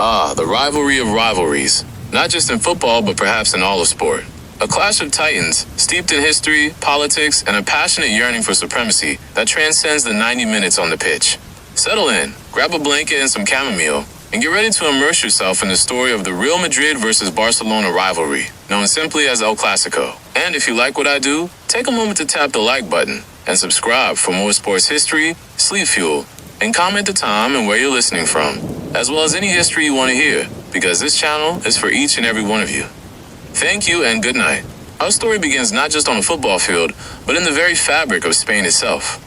Ah, the rivalry of rivalries. Not just in football, but perhaps in all of sport. A clash of titans, steeped in history, politics, and a passionate yearning for supremacy that transcends the 90 minutes on the pitch. Settle in, grab a blanket and some chamomile, and get ready to immerse yourself in the story of the Real Madrid versus Barcelona rivalry, known simply as El Clásico. And if you like what I do, take a moment to tap the like button and subscribe for more sports history, sleep fuel, and comment the time and where you're listening from, as well as any history you want to hear, because this channel is for each and every one of you. Thank you and good night. Our story begins not just on the football field, but in the very fabric of Spain itself.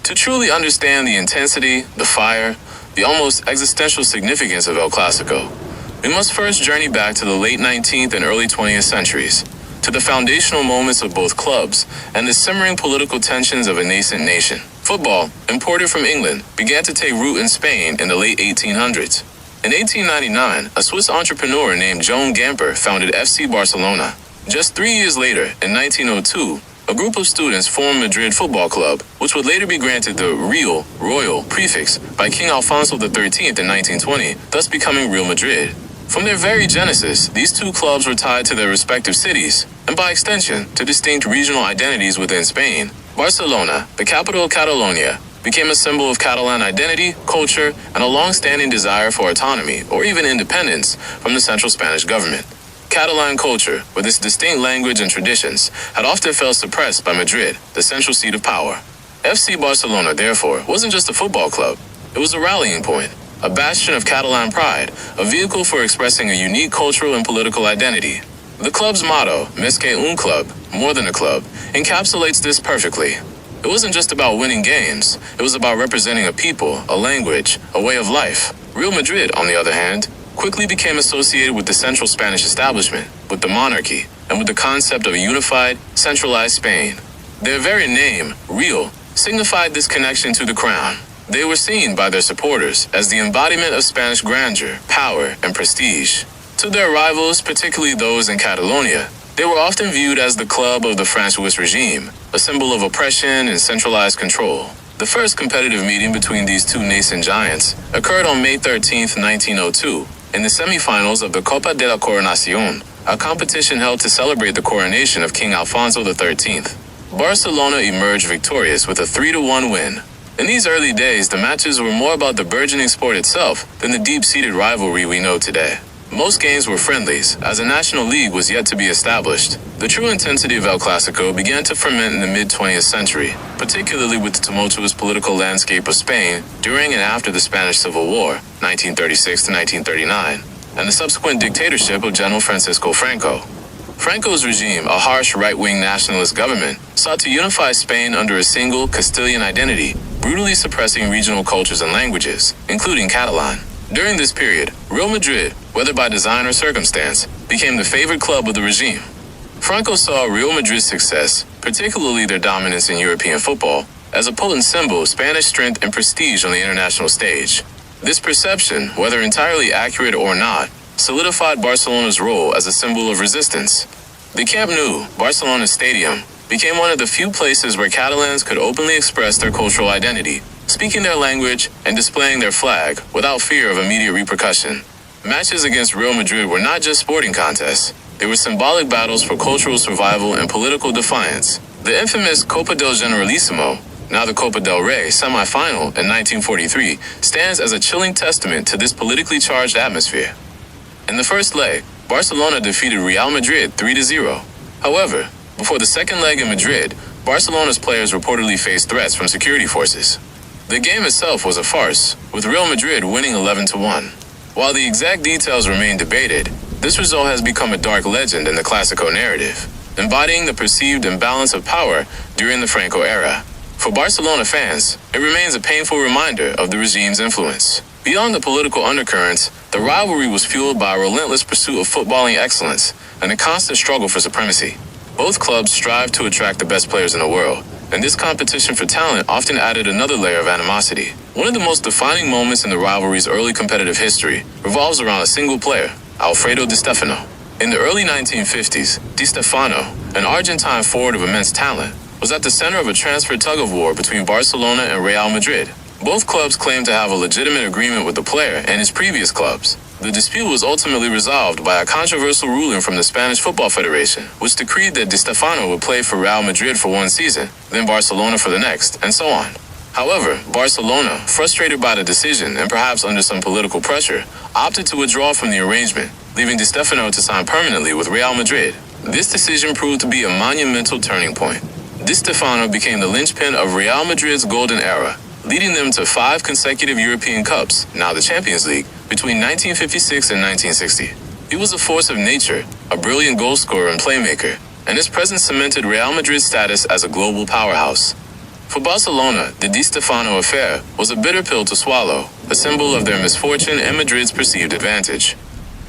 To truly understand the intensity, the fire, the almost existential significance of El Clásico, we must first journey back to the late 19th and early 20th centuries, to the foundational moments of both clubs and the simmering political tensions of a nascent nation. Football, imported from England, began to take root in Spain in the late 1800s. In 1899, a Swiss entrepreneur named Joan Gamper founded FC Barcelona. Just 3 years later, in 1902, a group of students formed Madrid Football Club, which would later be granted the Royal prefix by King Alfonso XIII in 1920, thus becoming Real Madrid. From their very genesis, these two clubs were tied to their respective cities, and by extension, to distinct regional identities within Spain. Barcelona, the capital of Catalonia, became a symbol of Catalan identity, culture, and a long-standing desire for autonomy, or even independence, from the central Spanish government. Catalan culture, with its distinct language and traditions, had often felt suppressed by Madrid, the central seat of power. FC Barcelona, therefore, wasn't just a football club. It was a rallying point, a bastion of Catalan pride, a vehicle for expressing a unique cultural and political identity. The club's motto, Més que un club, more than a club, encapsulates this perfectly. It wasn't just about winning games, it was about representing a people, a language, a way of life. Real Madrid, on the other hand, quickly became associated with the central Spanish establishment, with the monarchy, and with the concept of a unified, centralized Spain. Their very name, Real, signified this connection to the crown. They were seen by their supporters as the embodiment of Spanish grandeur, power, and prestige. To their rivals, particularly those in Catalonia, they were often viewed as the club of the Francoist regime, a symbol of oppression and centralized control. The first competitive meeting between these two nascent giants occurred on May 13, 1902, in the semifinals of the Copa de la Coronación, a competition held to celebrate the coronation of King Alfonso XIII. Barcelona emerged victorious with a 3-1 win. In these early days, the matches were more about the burgeoning sport itself than the deep-seated rivalry we know today. Most games were friendlies, as a national league was yet to be established. The true intensity of El Clásico began to ferment in the mid-20th century, particularly with the tumultuous political landscape of Spain during and after the Spanish Civil War, 1936 to 1939, and the subsequent dictatorship of General Francisco Franco. Franco's regime, a harsh right-wing nationalist government, sought to unify Spain under a single Castilian identity, brutally suppressing regional cultures and languages, including Catalan. During this period, Real Madrid, whether by design or circumstance, became the favorite club of the regime. Franco saw Real Madrid's success, particularly their dominance in European football, as a potent symbol of Spanish strength and prestige on the international stage. This perception, whether entirely accurate or not, solidified Barcelona's role as a symbol of resistance. The Camp Nou, Barcelona's stadium, became one of the few places where Catalans could openly express their cultural identity, speaking their language and displaying their flag without fear of immediate repercussion. Matches against Real Madrid were not just sporting contests. They were symbolic battles for cultural survival and political defiance. The infamous Copa del Generalissimo, now the Copa del Rey, semi-final in 1943, stands as a chilling testament to this politically charged atmosphere. In the first leg, Barcelona defeated Real Madrid 3-0. However, before the second leg in Madrid, Barcelona's players reportedly faced threats from security forces. The game itself was a farce, with Real Madrid winning 11-1. While the exact details remain debated, this result has become a dark legend in the Clásico narrative, embodying the perceived imbalance of power during the Franco era. For Barcelona fans, it remains a painful reminder of the regime's influence. Beyond the political undercurrents, the rivalry was fueled by a relentless pursuit of footballing excellence and a constant struggle for supremacy. Both clubs strived to attract the best players in the world, and this competition for talent often added another layer of animosity. One of the most defining moments in the rivalry's early competitive history revolves around a single player, Alfredo Di Stefano. In the early 1950s, Di Stefano, an Argentine forward of immense talent, was at the center of a transfer tug-of-war between Barcelona and Real Madrid. Both clubs claimed to have a legitimate agreement with the player and his previous clubs, The dispute was ultimately resolved by a controversial ruling from the Spanish Football Federation, which decreed that Di Stefano would play for Real Madrid for one season, then Barcelona for the next, and so on. However, Barcelona, frustrated by the decision and perhaps under some political pressure, opted to withdraw from the arrangement, leaving Di Stefano to sign permanently with Real Madrid. This decision proved to be a monumental turning point. Di Stefano became the linchpin of Real Madrid's golden era, leading them to 5 consecutive European Cups, now the Champions League, between 1956 and 1960. He was a force of nature, a brilliant goal scorer and playmaker, and his presence cemented Real Madrid's status as a global powerhouse. For Barcelona, the Di Stefano affair was a bitter pill to swallow, a symbol of their misfortune and Madrid's perceived advantage.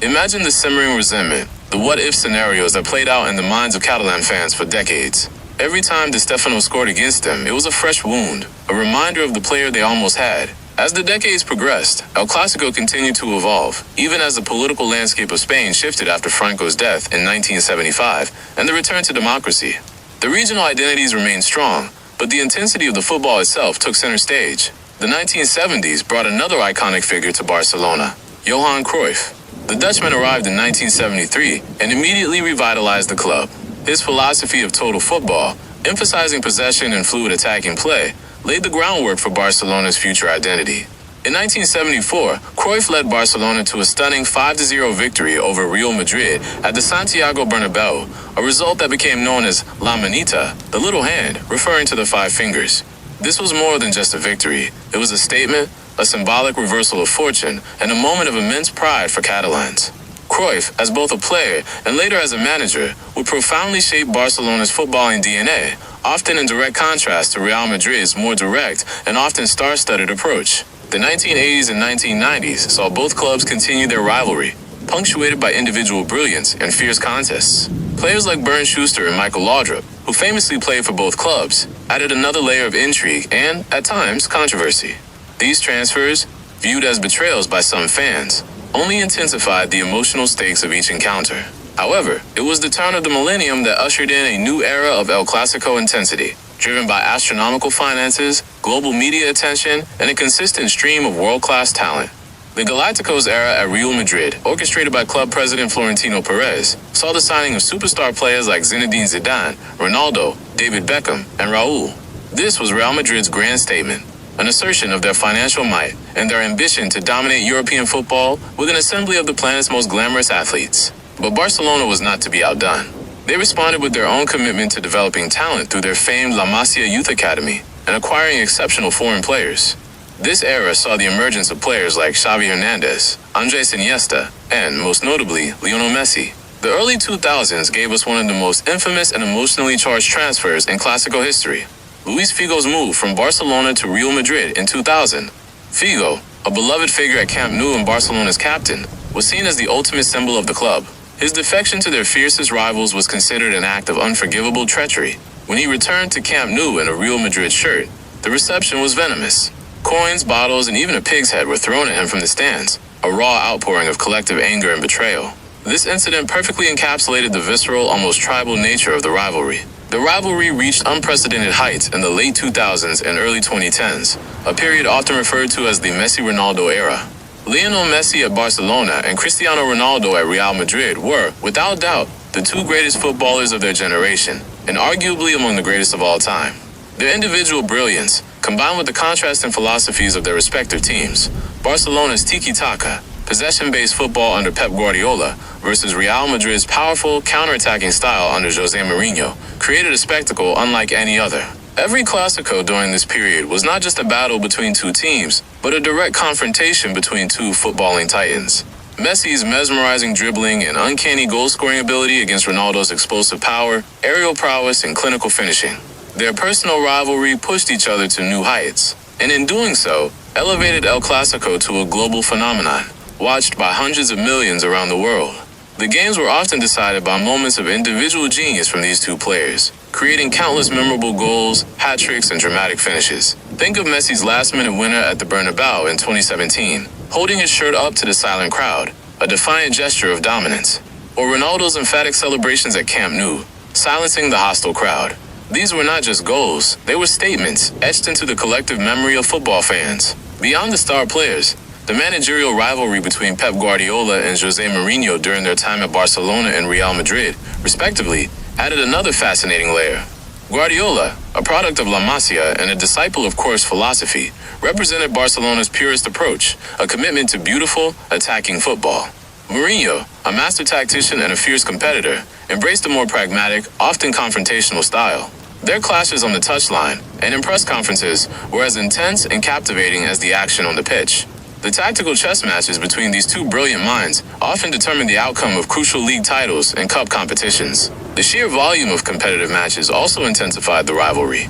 Imagine the simmering resentment, the what-if scenarios that played out in the minds of Catalan fans for decades. Every time Di Stefano scored against them, it was a fresh wound, a reminder of the player they almost had. As the decades progressed, El Clásico continued to evolve, even as the political landscape of Spain shifted after Franco's death in 1975 and the return to democracy. The regional identities remained strong, but the intensity of the football itself took center stage. The 1970s brought another iconic figure to Barcelona, Johan Cruyff. The Dutchman arrived in 1973 and immediately revitalized the club. His philosophy of total football, emphasizing possession and fluid attacking play, laid the groundwork for Barcelona's future identity. In 1974, Cruyff led Barcelona to a stunning 5-0 victory over Real Madrid at the Santiago Bernabeu, a result that became known as La Manita, the little hand, referring to the 5 fingers. This was more than just a victory. It was a statement, a symbolic reversal of fortune, and a moment of immense pride for Catalans. Cruyff, as both a player and later as a manager, would profoundly shape Barcelona's footballing DNA, often in direct contrast to Real Madrid's more direct and often star-studded approach. The 1980s and 1990s saw both clubs continue their rivalry, punctuated by individual brilliance and fierce contests. Players like Bernd Schuster and Michael Laudrup, who famously played for both clubs, added another layer of intrigue and, at times, controversy. These transfers, viewed as betrayals by some fans, only intensified the emotional stakes of each encounter. However, it was the turn of the millennium that ushered in a new era of El Clásico intensity, driven by astronomical finances, global media attention, and a consistent stream of world-class talent. The Galacticos era at Real Madrid, orchestrated by club president Florentino Perez, saw the signing of superstar players like Zinedine Zidane, Ronaldo, David Beckham, and Raul. This was Real Madrid's grand statement, an assertion of their financial might and their ambition to dominate European football with an assembly of the planet's most glamorous athletes. But Barcelona was not to be outdone. They responded with their own commitment to developing talent through their famed La Masia Youth Academy and acquiring exceptional foreign players. This era saw the emergence of players like Xavi Hernandez, Andres Iniesta, and, most notably, Lionel Messi. The early 2000s gave us one of the most infamous and emotionally charged transfers in Clásico history. Luis Figo's move from Barcelona to Real Madrid in 2000. Figo, a beloved figure at Camp Nou and Barcelona's captain, was seen as the ultimate symbol of the club. His defection to their fiercest rivals was considered an act of unforgivable treachery. When he returned to Camp Nou in a Real Madrid shirt, the reception was venomous. Coins, bottles, and even a pig's head were thrown at him from the stands, a raw outpouring of collective anger and betrayal. This incident perfectly encapsulated the visceral, almost tribal nature of the rivalry. The rivalry reached unprecedented heights in the late 2000s and early 2010s, a period often referred to as the Messi-Ronaldo era. Lionel Messi at Barcelona and Cristiano Ronaldo at Real Madrid were, without doubt, the 2 greatest footballers of their generation, and arguably among the greatest of all time. Their individual brilliance, combined with the contrasting philosophies of their respective teams, Barcelona's tiki-taka, possession-based football under Pep Guardiola, versus Real Madrid's powerful, counter-attacking style under José Mourinho, created a spectacle unlike any other. Every Clásico during this period was not just a battle between 2 teams, but a direct confrontation between 2 footballing titans. Messi's mesmerizing dribbling and uncanny goal-scoring ability against Ronaldo's explosive power, aerial prowess, and clinical finishing. Their personal rivalry pushed each other to new heights, and in doing so, elevated El Clásico to a global phenomenon, watched by hundreds of millions around the world. The games were often decided by moments of individual genius from these 2 players, creating countless memorable goals, hat-tricks, and dramatic finishes. Think of Messi's last-minute winner at the Bernabeu in 2017, holding his shirt up to the silent crowd, a defiant gesture of dominance. Or Ronaldo's emphatic celebrations at Camp Nou, silencing the hostile crowd. These were not just goals, they were statements etched into the collective memory of football fans. Beyond the star players, The managerial rivalry between Pep Guardiola and Jose Mourinho during their time at Barcelona and Real Madrid, respectively, added another fascinating layer. Guardiola, a product of La Masia and a disciple of Course philosophy, represented Barcelona's purest approach, a commitment to beautiful, attacking football. Mourinho, a master tactician and a fierce competitor, embraced a more pragmatic, often confrontational style. Their clashes on the touchline and in press conferences were as intense and captivating as the action on the pitch. The tactical chess matches between these two brilliant minds often determined the outcome of crucial league titles and cup competitions. The sheer volume of competitive matches also intensified the rivalry.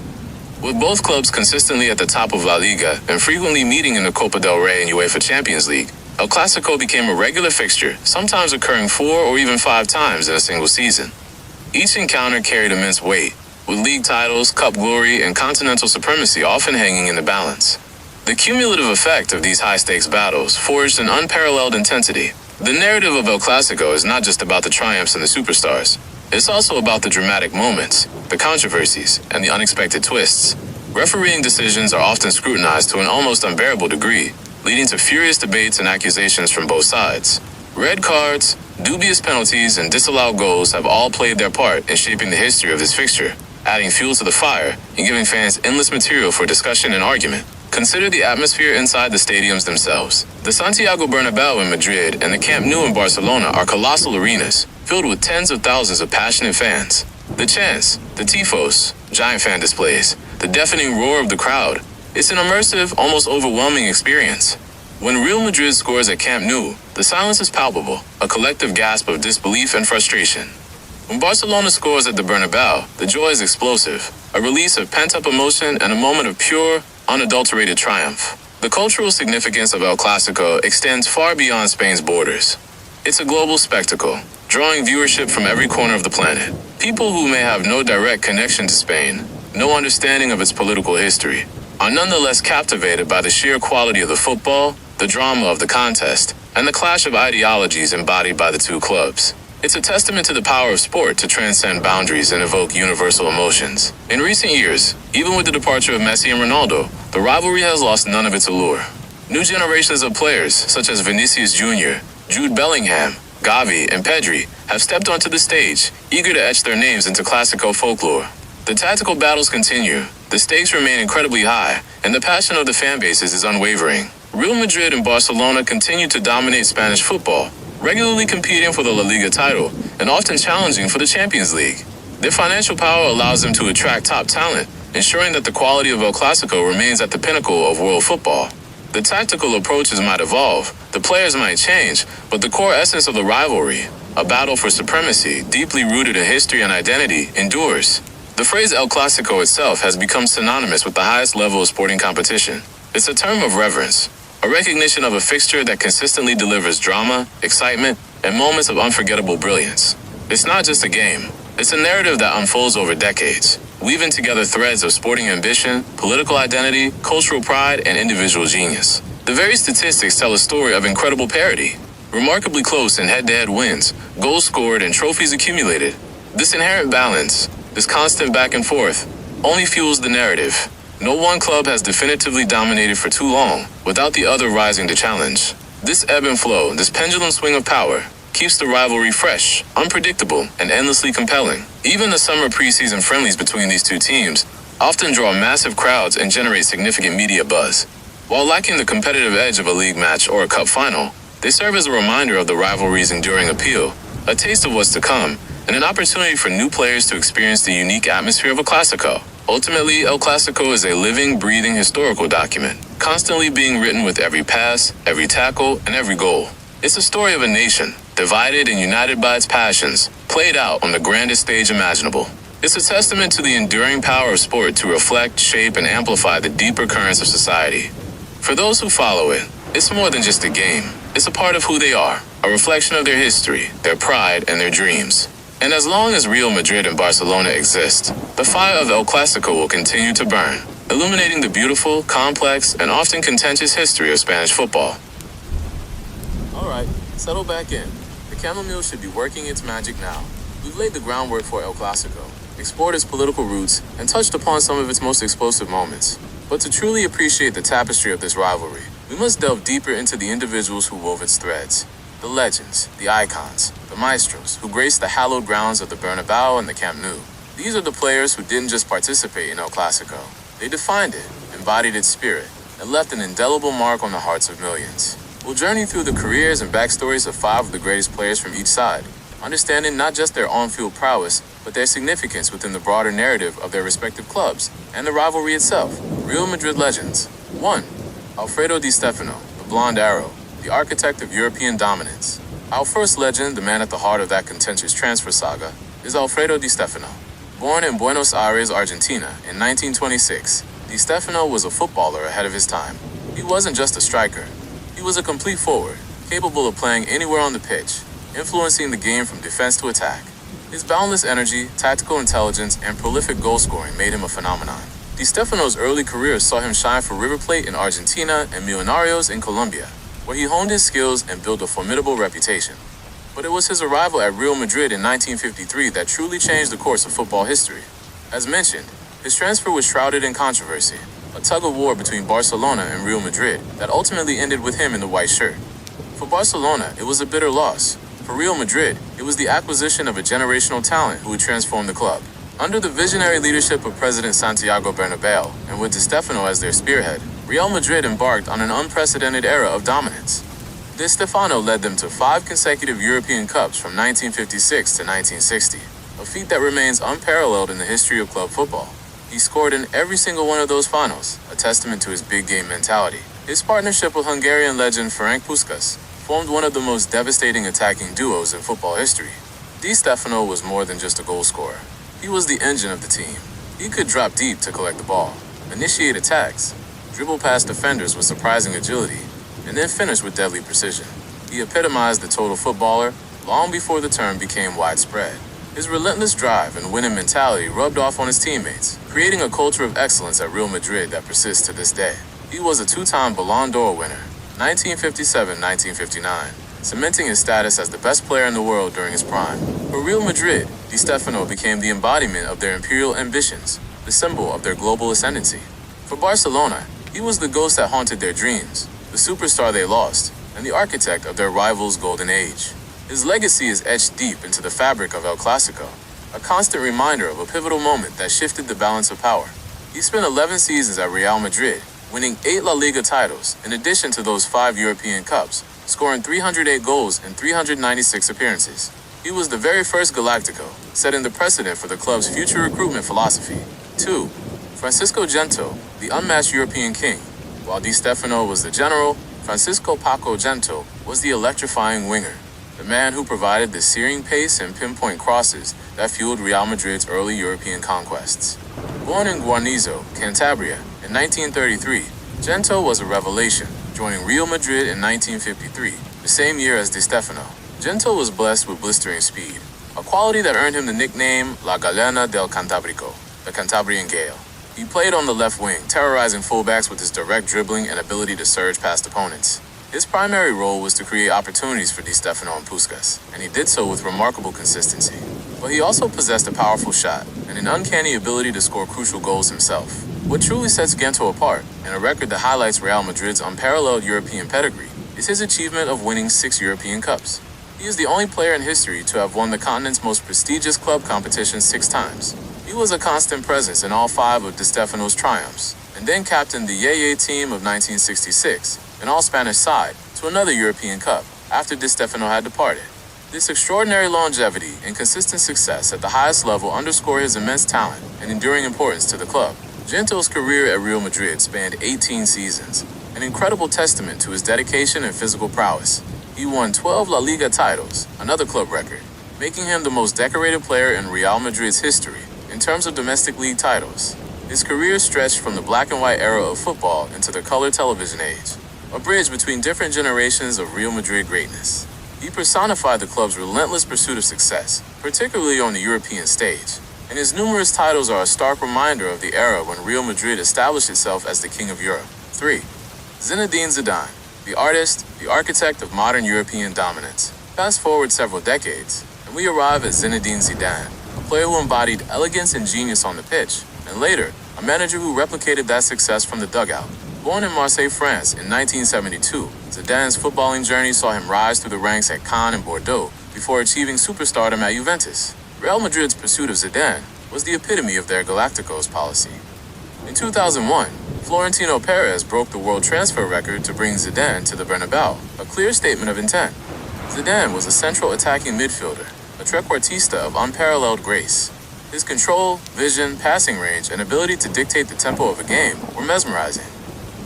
With both clubs consistently at the top of La Liga and frequently meeting in the Copa del Rey and UEFA Champions League, El Clásico became a regular fixture, sometimes occurring 4 or even 5 times in a single season. Each encounter carried immense weight, with league titles, cup glory, and continental supremacy often hanging in the balance. The cumulative effect of these high-stakes battles forged an unparalleled intensity. The narrative of El Clásico is not just about the triumphs and the superstars. It's also about the dramatic moments, the controversies, and the unexpected twists. Refereeing decisions are often scrutinized to an almost unbearable degree, leading to furious debates and accusations from both sides. Red cards, dubious penalties, and disallowed goals have all played their part in shaping the history of this fixture, adding fuel to the fire and giving fans endless material for discussion and argument. Consider the atmosphere inside the stadiums themselves. The Santiago Bernabéu in Madrid and the Camp Nou in Barcelona are colossal arenas, filled with tens of thousands of passionate fans. The chants, the tifos, giant fan displays, the deafening roar of the crowd. It's an immersive, almost overwhelming experience. When Real Madrid scores at Camp Nou, the silence is palpable, a collective gasp of disbelief and frustration. When Barcelona scores at the Bernabéu, the joy is explosive, a release of pent-up emotion and a moment of pure, unadulterated triumph. The cultural significance of El Clásico extends far beyond Spain's borders. It's a global spectacle, drawing viewership from every corner of the planet. People who may have no direct connection to Spain, no understanding of its political history, are nonetheless captivated by the sheer quality of the football, the drama of the contest, and the clash of ideologies embodied by the two clubs. It's a testament to the power of sport to transcend boundaries and evoke universal emotions. In recent years, even with the departure of Messi and Ronaldo, the rivalry has lost none of its allure. New generations of players, such as Vinicius Jr., Jude Bellingham, Gavi, and Pedri, have stepped onto the stage, eager to etch their names into Clásico folklore. The tactical battles continue, the stakes remain incredibly high, and the passion of the fan bases is unwavering. Real Madrid and Barcelona continue to dominate Spanish football, regularly competing for the La Liga title and often challenging for the Champions League. Their financial power allows them to attract top talent, ensuring that the quality of El Clásico remains at the pinnacle of world football. The tactical approaches might evolve, the players might change, but the core essence of the rivalry, a battle for supremacy deeply rooted in history and identity, endures. The phrase El Clásico itself has become synonymous with the highest level of sporting competition. It's a term of reverence, a recognition of a fixture that consistently delivers drama, excitement, and moments of unforgettable brilliance. It's not just a game, it's a narrative that unfolds over decades, weaving together threads of sporting ambition, political identity, cultural pride, and individual genius. The very statistics tell a story of incredible parity, remarkably close in head-to-head wins, goals scored, and trophies accumulated. This inherent balance, this constant back and forth, only fuels the narrative. No one club has definitively dominated for too long without the other rising to challenge. This ebb and flow, this pendulum swing of power, keeps the rivalry fresh, unpredictable, and endlessly compelling. Even the summer preseason friendlies between these two teams often draw massive crowds and generate significant media buzz. While lacking the competitive edge of a league match or a cup final, they serve as a reminder of the rivalry's enduring appeal, a taste of what's to come, and an opportunity for new players to experience the unique atmosphere of a Clásico. Ultimately, El Clásico is a living, breathing historical document, constantly being written with every pass, every tackle, and every goal. It's a story of a nation, divided and united by its passions, played out on the grandest stage imaginable. It's a testament to the enduring power of sport to reflect, shape, and amplify the deeper currents of society. For those who follow it, it's more than just a game. It's a part of who they are, a reflection of their history, their pride, and their dreams. And as long as Real Madrid and Barcelona exist, the fire of El Clásico will continue to burn, illuminating the beautiful, complex, and often contentious history of Spanish football. All right, settle back in. The chamomile should be working its magic now. We've laid the groundwork for El Clásico, explored its political roots, and touched upon some of its most explosive moments. But to truly appreciate the tapestry of this rivalry, we must delve deeper into the individuals who wove its threads. The legends, the icons, the maestros who graced the hallowed grounds of the Bernabeu and the Camp Nou. These are the players who didn't just participate in El Clásico. They defined it, embodied its spirit, and left an indelible mark on the hearts of millions. We'll journey through the careers and backstories of 5 of the greatest players from each side, understanding not just their on-field prowess, but their significance within the broader narrative of their respective clubs and the rivalry itself. Real Madrid legends. 1. Alfredo Di Stefano, the Blonde Arrow, the architect of European dominance. Our first legend, the man at the heart of that contentious transfer saga, is Alfredo Di Stefano. Born in Buenos Aires, Argentina, in 1926, Di Stefano was a footballer ahead of his time. He wasn't just a striker. He was a complete forward, capable of playing anywhere on the pitch, influencing the game from defense to attack. His boundless energy, tactical intelligence, and prolific goal scoring made him a phenomenon. Di Stefano's early career saw him shine for River Plate in Argentina and Millonarios in Colombia, where he honed his skills and built a formidable reputation. But it was his arrival at Real Madrid in 1953 that truly changed the course of football history. As mentioned, his transfer was shrouded in controversy, a tug-of-war between Barcelona and Real Madrid that ultimately ended with him in the white shirt. For Barcelona, it was a bitter loss. For Real Madrid, it was the acquisition of a generational talent who would transform the club. Under the visionary leadership of President Santiago Bernabeu, and with Di Stefano as their spearhead, Real Madrid embarked on an unprecedented era of dominance. Di Stefano led them to 5 consecutive European Cups from 1956 to 1960, a feat that remains unparalleled in the history of club football. He scored in every single one of those finals, a testament to his big game mentality. His partnership with Hungarian legend Ferenc Puskás formed one of the most devastating attacking duos in football history. Di Stefano was more than just a goal scorer. He was the engine of the team. He could drop deep to collect the ball, initiate attacks, dribble past defenders with surprising agility, and then finish with deadly precision. He epitomized the total footballer long before the term became widespread. His relentless drive and winning mentality rubbed off on his teammates, creating a culture of excellence at Real Madrid that persists to this day. He was a 2-time Ballon d'Or winner, 1957-1959, cementing his status as the best player in the world during his prime. For Real Madrid, Di Stefano became the embodiment of their imperial ambitions, the symbol of their global ascendancy. For Barcelona, he was the ghost that haunted their dreams, the superstar they lost, and the architect of their rivals' golden age. His legacy is etched deep into the fabric of El Clásico, a constant reminder of a pivotal moment that shifted the balance of power. He spent 11 seasons at Real Madrid, winning 8 La Liga titles in addition to those 5 European Cups, scoring 308 goals in 396 appearances. He was the very first Galactico, setting the precedent for the club's future recruitment philosophy. 2. Francisco Gento, the unmatched European king. While Di Stefano was the general, Francisco Paco Gento was the electrifying winger, the man who provided the searing pace and pinpoint crosses that fueled Real Madrid's early European conquests. Born in Guarnizo, Cantabria, in 1933, Gento was a revelation, joining Real Madrid in 1953, the same year as Di Stefano. Gento was blessed with blistering speed, a quality that earned him the nickname La Galena del Cantabrico, the Cantabrian Gale. He played on the left wing, terrorizing fullbacks with his direct dribbling and ability to surge past opponents. His primary role was to create opportunities for Di Stefano and Puskás, and he did so with remarkable consistency. But he also possessed a powerful shot and an uncanny ability to score crucial goals himself. What truly sets Gento apart, and a record that highlights Real Madrid's unparalleled European pedigree, is his achievement of winning 6 European Cups. He is the only player in history to have won the continent's most prestigious club competition 6 times. He was a constant presence in all 5 of Di Stefano's triumphs, and then captained the Yeye team of 1966, an all-Spanish side, to another European Cup after Di Stefano had departed. This extraordinary longevity and consistent success at the highest level underscore his immense talent and enduring importance to the club. Gento's career at Real Madrid spanned 18 seasons, an incredible testament to his dedication and physical prowess. He won 12 La Liga titles, another club record, making him the most decorated player in Real Madrid's history in terms of domestic league titles. His career stretched from the black and white era of football into the color television age, a bridge between different generations of Real Madrid greatness. He personified the club's relentless pursuit of success, particularly on the European stage, and his numerous titles are a stark reminder of the era when Real Madrid established itself as the king of Europe. 3. Zinedine Zidane, the artist, the architect of modern European dominance. Fast forward several decades, and we arrive at Zinedine Zidane, a player who embodied elegance and genius on the pitch, and later, a manager who replicated that success from the dugout. Born in Marseille, France in 1972, Zidane's footballing journey saw him rise through the ranks at Caen and Bordeaux before achieving superstardom at Juventus. Real Madrid's pursuit of Zidane was the epitome of their Galacticos policy. In 2001, Florentino Perez broke the world transfer record to bring Zidane to the Bernabeu, a clear statement of intent. Zidane was a central attacking midfielder, a trequartista of unparalleled grace. His control, vision, passing range, and ability to dictate the tempo of a game were mesmerizing.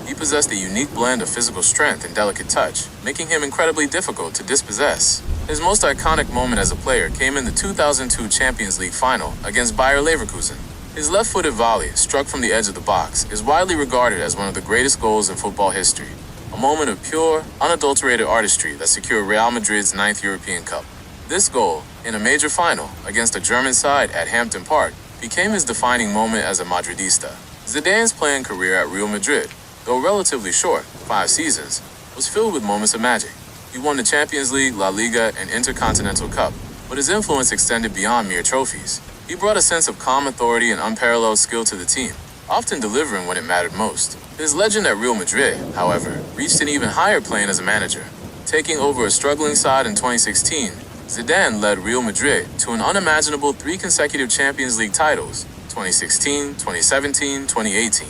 He possessed a unique blend of physical strength and delicate touch, making him incredibly difficult to dispossess. His most iconic moment as a player came in the 2002 Champions League final against Bayer Leverkusen. His left-footed volley, struck from the edge of the box, is widely regarded as one of the greatest goals in football history, a moment of pure, unadulterated artistry that secured Real Madrid's 9th European Cup. This goal, in a major final against a German side at Hampden Park, became his defining moment as a Madridista. Zidane's playing career at Real Madrid, though relatively short, 5 seasons, was filled with moments of magic. He won the Champions League, La Liga, and Intercontinental Cup, but his influence extended beyond mere trophies. He brought a sense of calm authority and unparalleled skill to the team, often delivering when it mattered most. His legend at Real Madrid, however, reached an even higher plane as a manager. Taking over a struggling side in 2016, Zidane led Real Madrid to an unimaginable 3 consecutive Champions League titles, 2016, 2017, 2018.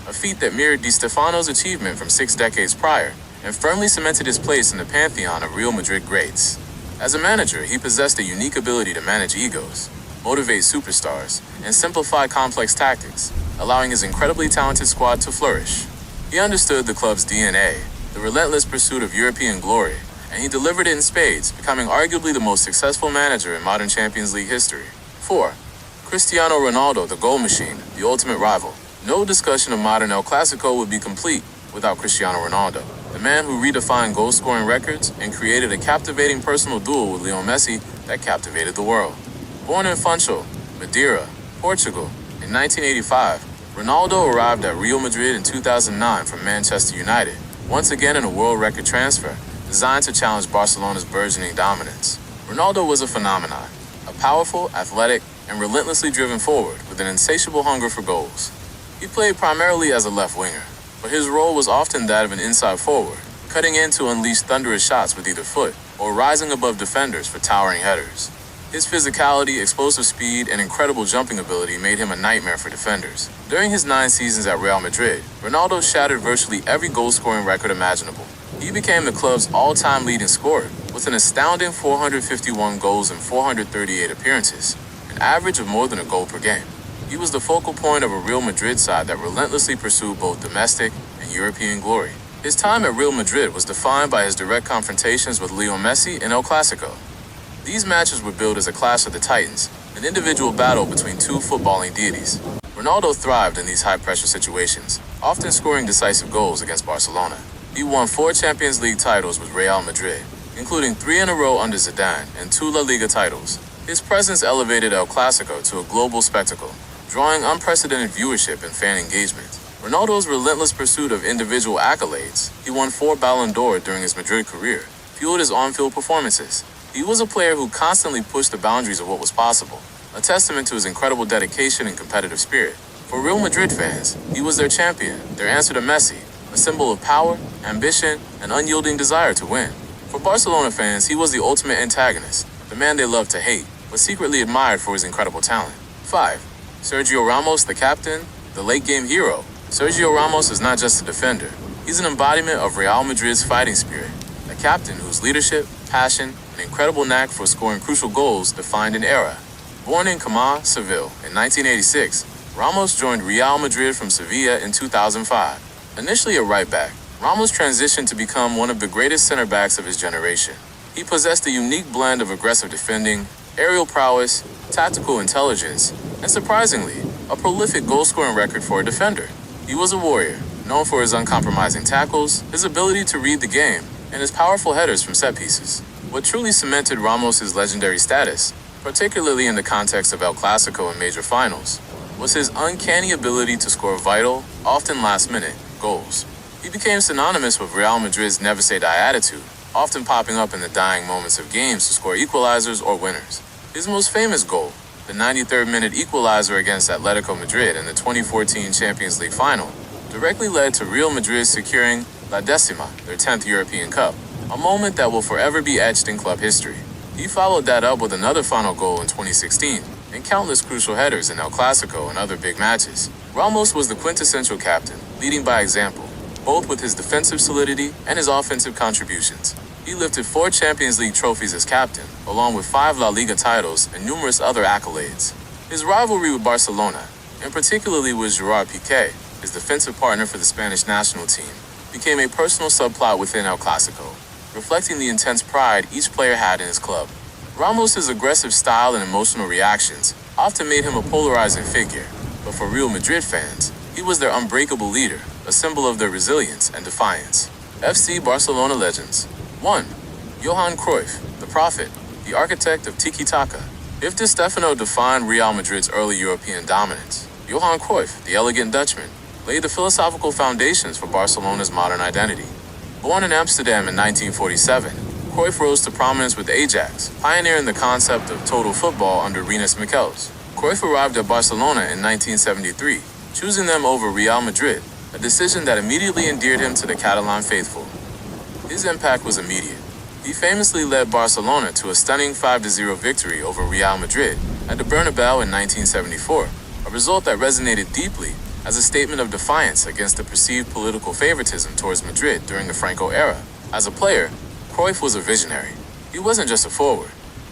A feat that mirrored Di Stefano's achievement from 6 decades prior and firmly cemented his place in the pantheon of Real Madrid greats. As a manager, he possessed a unique ability to manage egos, motivate superstars, and simplify complex tactics, allowing his incredibly talented squad to flourish. He understood the club's DNA, the relentless pursuit of European glory, and he delivered it in spades, becoming arguably the most successful manager in modern Champions League history. 4. Cristiano Ronaldo, the goal machine, the ultimate rival. No discussion of modern El Clásico would be complete without Cristiano Ronaldo, the man who redefined goal-scoring records and created a captivating personal duel with Lionel Messi that captivated the world. Born in Funchal, Madeira, Portugal, in 1985, Ronaldo arrived at Real Madrid in 2009 from Manchester United, once again in a world record transfer designed to challenge Barcelona's burgeoning dominance. Ronaldo was a phenomenon, a powerful, athletic, and relentlessly driven forward with an insatiable hunger for goals. He played primarily as a left winger, but his role was often that of an inside forward, cutting in to unleash thunderous shots with either foot or rising above defenders for towering headers. His physicality, explosive speed, and incredible jumping ability made him a nightmare for defenders. During his 9 seasons at Real Madrid, Ronaldo shattered virtually every goal-scoring record imaginable. He became the club's all-time leading scorer, with an astounding 451 goals in 438 appearances, an average of more than a goal per game. He was the focal point of a Real Madrid side that relentlessly pursued both domestic and European glory. His time at Real Madrid was defined by his direct confrontations with Lionel Messi in El Clásico. These matches were billed as a clash of the titans, an individual battle between 2 footballing deities. Ronaldo thrived in these high-pressure situations, often scoring decisive goals against Barcelona. He won 4 Champions League titles with Real Madrid, including 3 in a row under Zidane and 2 La Liga titles. His presence elevated El Clásico to a global spectacle, drawing unprecedented viewership and fan engagement. Ronaldo's relentless pursuit of individual accolades, he won 4 Ballon d'Or during his Madrid career, fueled his on-field performances. He was a player who constantly pushed the boundaries of what was possible, a testament to his incredible dedication and competitive spirit. For Real Madrid fans, he was their champion, their answer to Messi, a symbol of power, ambition, and unyielding desire to win. For Barcelona fans, he was the ultimate antagonist, the man they loved to hate, but secretly admired for his incredible talent. 5. Sergio Ramos, the captain, the late-game hero. Sergio Ramos is not just a defender. He's an embodiment of Real Madrid's fighting spirit, a captain whose leadership, passion, and incredible knack for scoring crucial goals defined an era. Born in Cama, Seville, in 1986, Ramos joined Real Madrid from Sevilla in 2005. Initially a right back, Ramos transitioned to become one of the greatest center backs of his generation. He possessed a unique blend of aggressive defending, aerial prowess, tactical intelligence, and surprisingly, a prolific goal-scoring record for a defender. He was a warrior, known for his uncompromising tackles, his ability to read the game, and his powerful headers from set pieces. What truly cemented Ramos' legendary status, particularly in the context of El Clásico and major finals, was his uncanny ability to score vital, often last-minute, goals. He became synonymous with Real Madrid's never say die attitude, often popping up in the dying moments of games to score equalizers or winners. His most famous goal, the 93rd-minute equalizer against Atletico Madrid in the 2014 Champions League final, directly led to Real Madrid securing La Decima, their 10th European Cup, a moment that will forever be etched in club history. He followed that up with another final goal in 2016, and countless crucial headers in El Clásico and other big matches. Ramos was the quintessential captain, leading by example, both with his defensive solidity and his offensive contributions. He lifted 4 Champions League trophies as captain, along with 5 La Liga titles and numerous other accolades. His rivalry with Barcelona, and particularly with Gerard Piqué, his defensive partner for the Spanish national team, became a personal subplot within El Clásico, reflecting the intense pride each player had in his club. Ramos' aggressive style and emotional reactions often made him a polarizing figure, but for Real Madrid fans, he was their unbreakable leader, a symbol of their resilience and defiance. FC Barcelona legends. 1. Johan Cruyff, the prophet, the architect of tiki-taka. If Di Stefano defined Real Madrid's early European dominance, Johan Cruyff, the elegant Dutchman, laid the philosophical foundations for Barcelona's modern identity. Born in Amsterdam in 1947, Cruyff rose to prominence with Ajax, pioneering the concept of total football under Rinus Michels. Cruyff arrived at Barcelona in 1973, choosing them over Real Madrid, a decision that immediately endeared him to the Catalan faithful. His impact was immediate. He famously led Barcelona to a stunning 5-0 victory over Real Madrid at the Bernabeu in 1974, a result that resonated deeply as a statement of defiance against the perceived political favoritism towards Madrid during the Franco era. As a player, Cruyff was a visionary. He wasn't just a forward.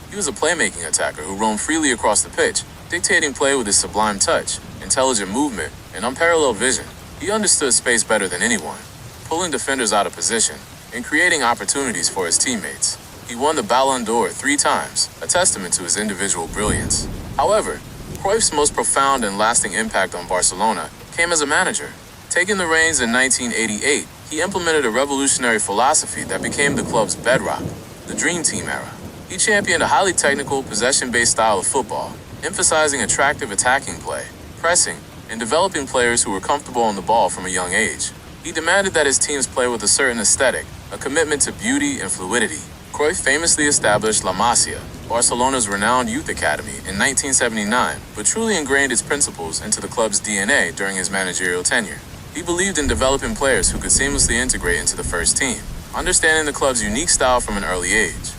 He was a playmaking attacker who roamed freely across the pitch, dictating play with his sublime touch, intelligent movement, and unparalleled vision. He understood space better than anyone, pulling defenders out of position and creating opportunities for his teammates. He won the Ballon d'Or 3 times, a testament to his individual brilliance. However, Cruyff's most profound and lasting impact on Barcelona came as a manager. Taking the reins in 1988, he implemented a revolutionary philosophy that became the club's bedrock, the Dream Team era. He championed a highly technical, possession-based style of football, emphasizing attractive attacking play, pressing, and developing players who were comfortable on the ball from a young age. He demanded that his teams play with a certain aesthetic, a commitment to beauty and fluidity. Cruyff famously established La Masia, Barcelona's renowned youth academy, in 1979, but truly ingrained its principles into the club's DNA during his managerial tenure. He believed in developing players who could seamlessly integrate into the first team, understanding the club's unique style from an early age.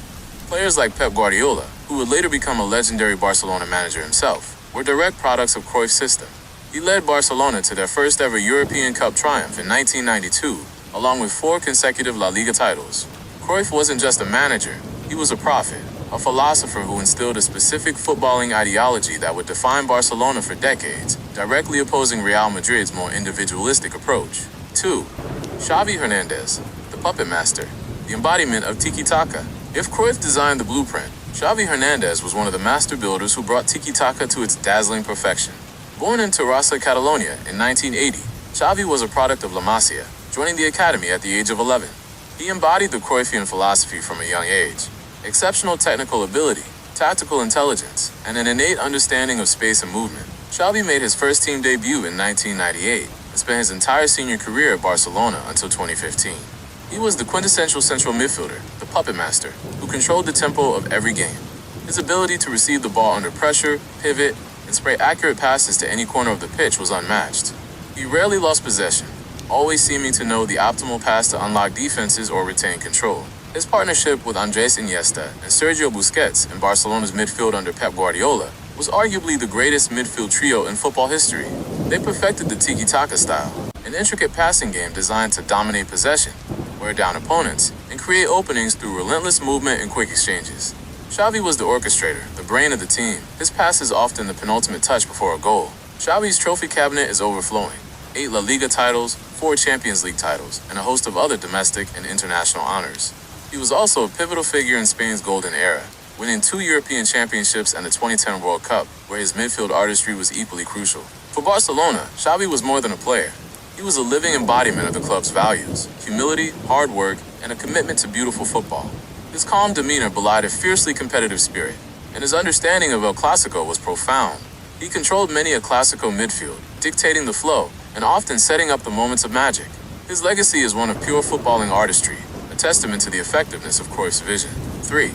Players like Pep Guardiola, who would later become a legendary Barcelona manager himself, were direct products of Cruyff's system. He led Barcelona to their first ever European Cup triumph in 1992, along with 4 consecutive La Liga titles. Cruyff wasn't just a manager, he was a prophet, a philosopher who instilled a specific footballing ideology that would define Barcelona for decades, directly opposing Real Madrid's more individualistic approach. 2. Xavi Hernandez, the puppet master, the embodiment of tiki-taka. If Cruyff designed the blueprint, Xavi Hernandez was one of the master builders who brought tiki-taka to its dazzling perfection. Born in Terrassa, Catalonia in 1980, Xavi was a product of La Masia, joining the academy at the age of 11. He embodied the Cruyffian philosophy from a young age. Exceptional technical ability, tactical intelligence, and an innate understanding of space and movement. Xavi made his first team debut in 1998 and spent his entire senior career at Barcelona until 2015. He was the quintessential central midfielder, the puppet master, who controlled the tempo of every game. His ability to receive the ball under pressure, pivot, and spray accurate passes to any corner of the pitch was unmatched. He rarely lost possession, always seeming to know the optimal pass to unlock defenses or retain control. His partnership with Andrés Iniesta and Sergio Busquets in Barcelona's midfield under Pep Guardiola was arguably the greatest midfield trio in football history. They perfected the tiki-taka style, an intricate passing game designed to dominate possession, wear down opponents, and create openings through relentless movement and quick exchanges. Xavi was the orchestrator, the brain of the team. His pass is often the penultimate touch before a goal. Xavi's trophy cabinet is overflowing. 8 La Liga titles, 4 Champions League titles, and a host of other domestic and international honors. He was also a pivotal figure in Spain's golden era, winning 2 European championships and the 2010 World Cup, where his midfield artistry was equally crucial. For Barcelona, Xavi was more than a player. He was a living embodiment of the club's values, humility, hard work, and a commitment to beautiful football. His calm demeanor belied a fiercely competitive spirit, and his understanding of El Clásico was profound. He controlled many a Clásico midfield, dictating the flow, and often setting up the moments of magic. His legacy is one of pure footballing artistry, a testament to the effectiveness of Cruyff's vision. 3.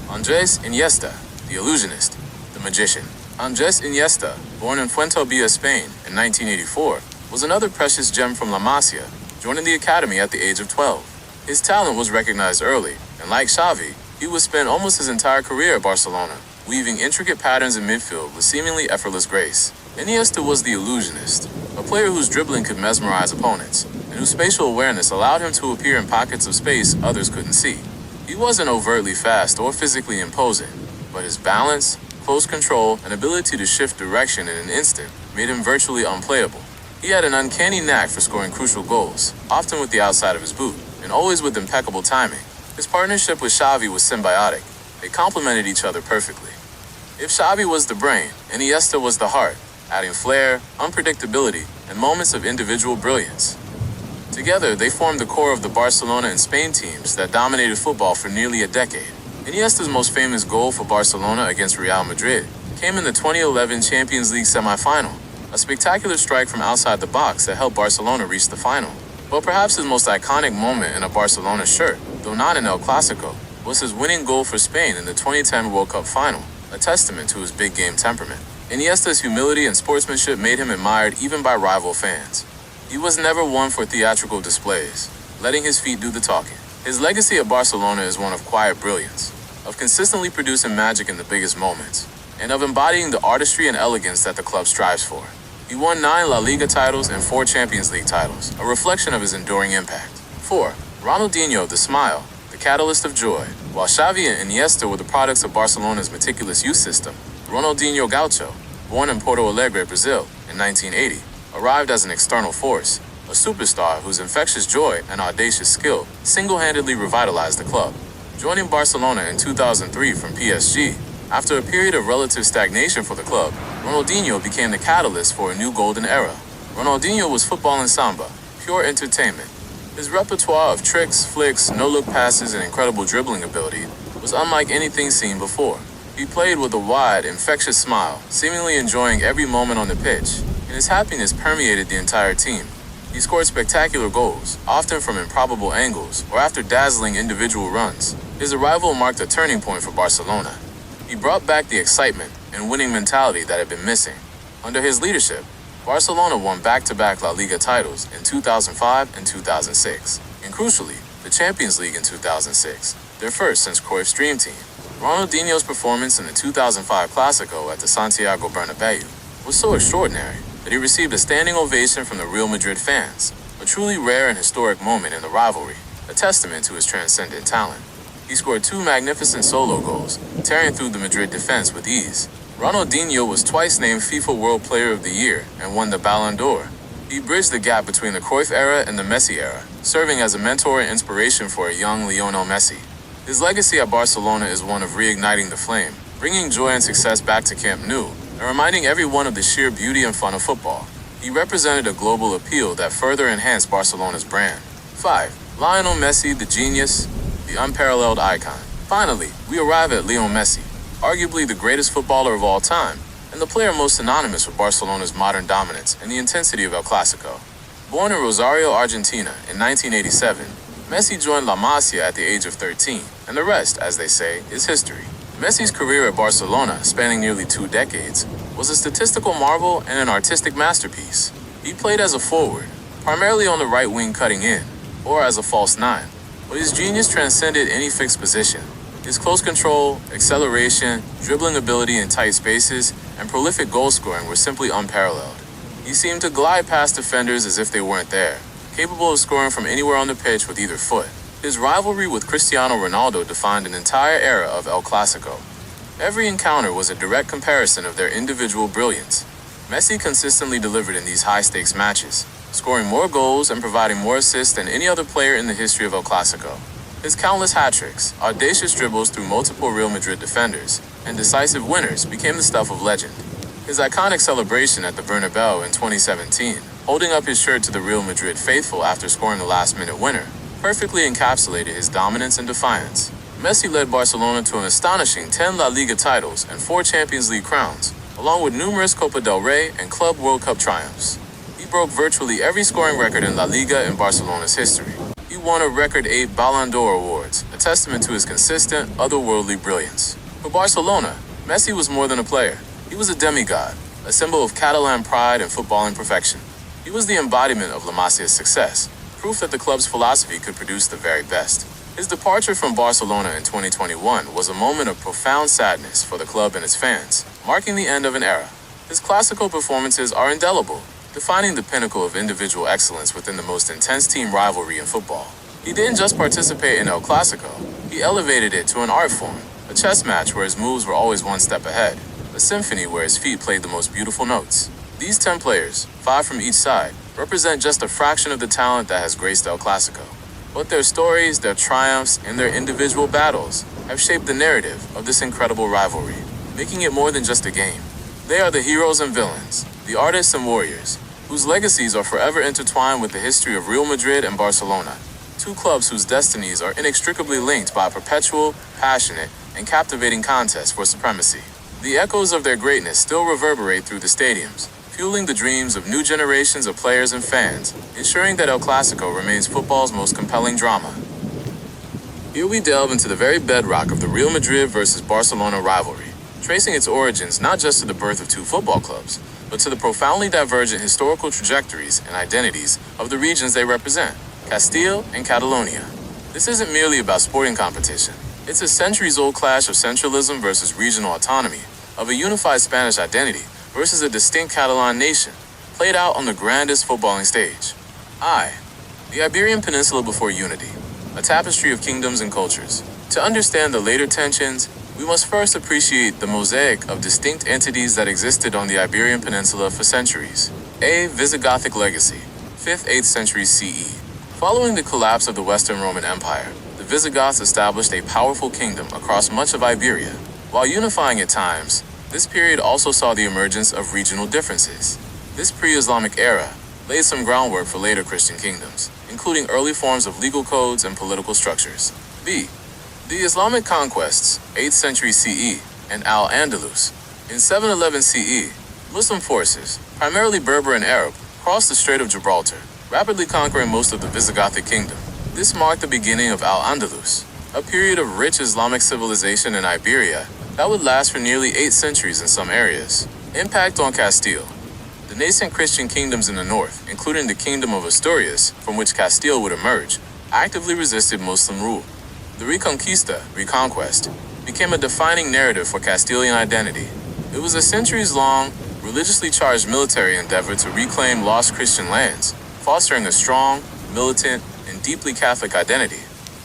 Andrés Iniesta, the illusionist, the magician. Andrés Iniesta, born in Fuenterrabía, Spain in 1984, was another precious gem from La Masia, joining the academy at the age of 12. His talent was recognized early, and like Xavi, he would spend almost his entire career at Barcelona, weaving intricate patterns in midfield with seemingly effortless grace. Iniesta was the illusionist, a player whose dribbling could mesmerize opponents, and whose spatial awareness allowed him to appear in pockets of space others couldn't see. He wasn't overtly fast or physically imposing, but his balance, close control, and ability to shift direction in an instant made him virtually unplayable. He had an uncanny knack for scoring crucial goals, often with the outside of his boot, and always with impeccable timing. His partnership with Xavi was symbiotic. They complemented each other perfectly. If Xavi was the brain, Iniesta was the heart, adding flair, unpredictability, and moments of individual brilliance. Together, they formed the core of the Barcelona and Spain teams that dominated football for nearly a decade. Iniesta's most famous goal for Barcelona against Real Madrid came in the 2011 Champions League semi-final, a spectacular strike from outside the box that helped Barcelona reach the final. But perhaps his most iconic moment in a Barcelona shirt, though not in El Clásico, was his winning goal for Spain in the 2010 World Cup final, a testament to his big-game temperament. Iniesta's humility and sportsmanship made him admired even by rival fans. He was never one for theatrical displays, letting his feet do the talking. His legacy at Barcelona is one of quiet brilliance, of consistently producing magic in the biggest moments, and of embodying the artistry and elegance that the club strives for. He won 9 La Liga titles and 4 Champions League titles, a reflection of his enduring impact. 4. Ronaldinho, the smile, the catalyst of joy. While Xavi and Iniesta were the products of Barcelona's meticulous youth system, Ronaldinho Gaucho, born in Porto Alegre, Brazil, in 1980, arrived as an external force, a superstar whose infectious joy and audacious skill single-handedly revitalized the club. Joining Barcelona in 2003 from PSG, after a period of relative stagnation for the club, Ronaldinho became the catalyst for a new golden era. Ronaldinho was football and samba, pure entertainment. His repertoire of tricks, flicks, no-look passes, and incredible dribbling ability was unlike anything seen before. He played with a wide, infectious smile, seemingly enjoying every moment on the pitch, and his happiness permeated the entire team. He scored spectacular goals, often from improbable angles or after dazzling individual runs. His arrival marked a turning point for Barcelona. He brought back the excitement and winning mentality that had been missing. Under his leadership, Barcelona won back-to-back La Liga titles in 2005 and 2006, and crucially, the Champions League in 2006, their first since Cruyff's dream team. Ronaldinho's performance in the 2005 Clásico at the Santiago Bernabéu was so extraordinary that he received a standing ovation from the Real Madrid fans, a truly rare and historic moment in the rivalry, a testament to his transcendent talent. He scored 2 magnificent solo goals, tearing through the Madrid defense with ease. Ronaldinho was twice named FIFA World Player of the Year and won the Ballon d'Or. He bridged the gap between the Cruyff era and the Messi era, serving as a mentor and inspiration for a young Lionel Messi. His legacy at Barcelona is one of reigniting the flame, bringing joy and success back to Camp Nou, and reminding everyone of the sheer beauty and fun of football. He represented a global appeal that further enhanced Barcelona's brand. 5. Lionel Messi, the genius, the unparalleled icon. Finally, we arrive at Lionel Messi, arguably the greatest footballer of all time, and the player most synonymous with Barcelona's modern dominance and the intensity of El Clásico. Born in Rosario, Argentina in 1987, Messi joined La Masia at the age of 13, and the rest, as they say, is history. Messi's career at Barcelona, spanning nearly 2 decades, was a statistical marvel and an artistic masterpiece. He played as a forward, primarily on the right wing cutting in, or as a false 9. But his genius transcended any fixed position. His close control, acceleration, dribbling ability in tight spaces, and prolific goal scoring were simply unparalleled. He seemed to glide past defenders as if they weren't there, capable of scoring from anywhere on the pitch with either foot. His rivalry with Cristiano Ronaldo defined an entire era of El Clásico. Every encounter was a direct comparison of their individual brilliance. Messi consistently delivered in these high-stakes matches, scoring more goals and providing more assists than any other player in the history of El Clásico. His countless hat-tricks, audacious dribbles through multiple Real Madrid defenders, and decisive winners became the stuff of legend. His iconic celebration at the Bernabéu in 2017, holding up his shirt to the Real Madrid faithful after scoring the last-minute winner, perfectly encapsulated his dominance and defiance. Messi led Barcelona to an astonishing 10 La Liga titles and 4 Champions League crowns, along with numerous Copa del Rey and Club World Cup triumphs. He broke virtually every scoring record in La Liga in Barcelona's history. He won a record 8 Ballon d'Or awards, a testament to his consistent, otherworldly brilliance. For Barcelona, Messi was more than a player. He was a demigod, a symbol of Catalan pride and footballing perfection. He He was the embodiment of La Masia's success, proof that the club's philosophy could produce the very best. His departure from Barcelona in 2021 was a moment of profound sadness for the club and its fans, marking the end of an era. His Clásico performances are indelible, defining the pinnacle of individual excellence within the most intense team rivalry in football. He didn't just participate in El Clásico, he elevated it to an art form, a chess match where his moves were always one step ahead, a symphony where his feet played the most beautiful notes. These 10 players, 5 from each side, represent just a fraction of the talent that has graced El Clásico. But their stories, their triumphs, and their individual battles have shaped the narrative of this incredible rivalry, making it more than just a game. They are the heroes and villains, the artists and warriors, whose legacies are forever intertwined with the history of Real Madrid and Barcelona, two clubs whose destinies are inextricably linked by a perpetual, passionate, and captivating contest for supremacy. The echoes of their greatness still reverberate through the stadiums, fueling the dreams of new generations of players and fans, ensuring that El Clásico remains football's most compelling drama. Here we delve into the very bedrock of the Real Madrid versus Barcelona rivalry, tracing its origins not just to the birth of two football clubs, but to the profoundly divergent historical trajectories and identities of the regions they represent, Castile and Catalonia. This isn't merely about sporting competition. It's a centuries-old clash of centralism versus regional autonomy, of a unified Spanish identity versus a distinct Catalan nation, played out on the grandest footballing stage. The Iberian Peninsula before unity, a tapestry of kingdoms and cultures. To understand the later tensions, we must first appreciate the mosaic of distinct entities that existed on the Iberian Peninsula for centuries. A Visigothic legacy, 5th-8th century CE. Following the collapse of the Western Roman Empire, the Visigoths established a powerful kingdom across much of Iberia. While unifying at times, this period also saw the emergence of regional differences. This pre-Islamic era laid some groundwork for later Christian kingdoms, including early forms of legal codes and political structures. B. The Islamic conquests, 8th century CE, and Al-Andalus. In 711 CE, Muslim forces, primarily Berber and Arab, crossed the Strait of Gibraltar, rapidly conquering most of the Visigothic kingdom. This marked the beginning of Al-Andalus, a period of rich Islamic civilization in Iberia that would last for nearly 8 centuries in some areas. Impact on Castile. The nascent Christian kingdoms in the north, including the Kingdom of Asturias, from which Castile would emerge, actively resisted Muslim rule. The reconquest, became a defining narrative for Castilian identity. It was a centuries-long, religiously charged military endeavor to reclaim lost Christian lands, fostering a strong, militant, and deeply Catholic identity.